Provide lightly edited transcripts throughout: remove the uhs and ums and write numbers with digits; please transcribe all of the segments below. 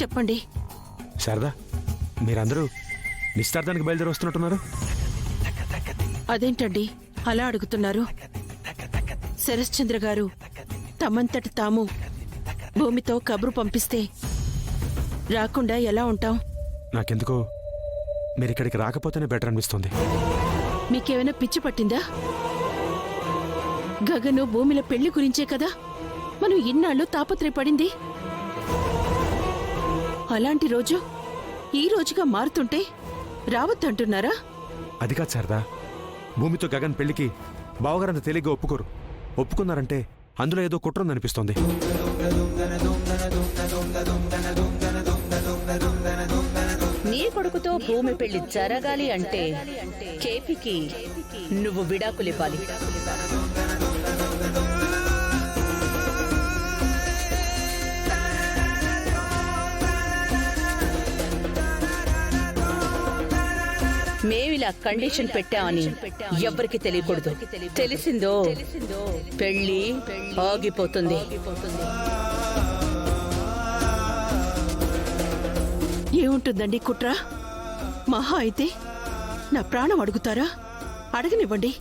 చెప్పండి. శారదా, మీరందరూ నిశ్చితార్థానికి బయలుదేరి వస్తున్నట్టున్నారు. అదేంటండి అలా అడుగుతున్నారు? శరశ్చంద్ర గారు తమంతట తాము భూమితో కబురు పంపిస్తే రాకుండా ఎలా ఉంటాం? నాకెందుకో మీరిక్కడికి రాకపోతేనే బెటర్ అనిపిస్తుంది. మీకేమైనా పిచ్చి పట్టిందా? గగను భూమిల పెళ్లి గురించే కదా మనం ఇన్నాళ్ళు తాపత్రయపడింది. అలాంటి రోజు ఈ రోజుగా మారుతుంటే రావద్దంటున్నారా? అది కాదు శారదా, భూమితో గగన్ పెళ్లికి బావగారంత తేలిగ్గా ఒప్పుకోరు. ఒప్పుకున్నారంటే అందులో ఏదో కుట్రుందనిపిస్తోంది. నీ కొడుకుతో భూమి పెళ్లి జరగాలి అంటే కేపీకి నువ్వు విడాకులివ్వాలి. మేమిలా కండిషన్ పెట్టామని ఎవ్వరికి తెలియకూడదు. తెలిసిందో పెళ్లి ఆగిపోతుంది. ఏముంటుందండి కుట్ర? మహా అయితే నా ప్రాణం అడుగుతారా? అడగనివ్వండి.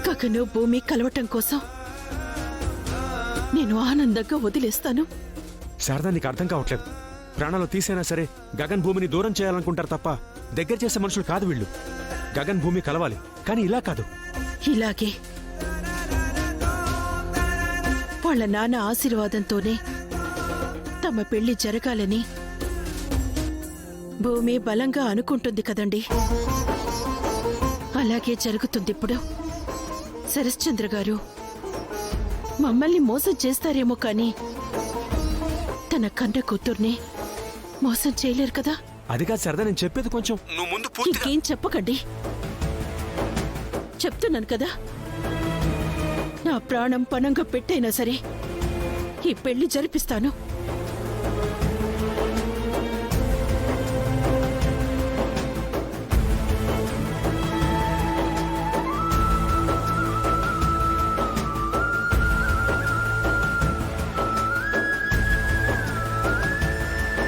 గగను భూమి కలవటం కోసం నేను ఆనందంగా వదిలేస్తాను. శారదా, నీకు అర్థం కావట్లేదు. ప్రాణాలు తీసైనా సరే గగన్ భూమిని దూరం చేయాలనుకుంటారు తప్ప దగ్గర చేసే మనుషులు కాదు వీళ్ళు. గగన్ భూమి కలవాలి, కానీ ఇలా కాదు. ఇలాగే వాళ్ళ నాన్న ఆశీర్వాదంతోనే తమ పెళ్లి జరగాలని భూమి బలంగా అనుకుంటుంది కదండి. అలాగే జరుగుతుంది ఇప్పుడు. శరశ్చంద్ర గారు మమ్మల్ని మోసం చేస్తారేమో కానీ తన కన్న కూతుర్ని మోసం చేయలేరు కదా. అది కాదు శారదా, నేను చెప్పేది కొంచెం నువ్వు ముందు ఇంకేం చెప్పకండి. చెప్తున్నాను కదా, నా ప్రాణం పణంగా పెట్టైనా సరే ఈ పెళ్లి జరిపిస్తాను.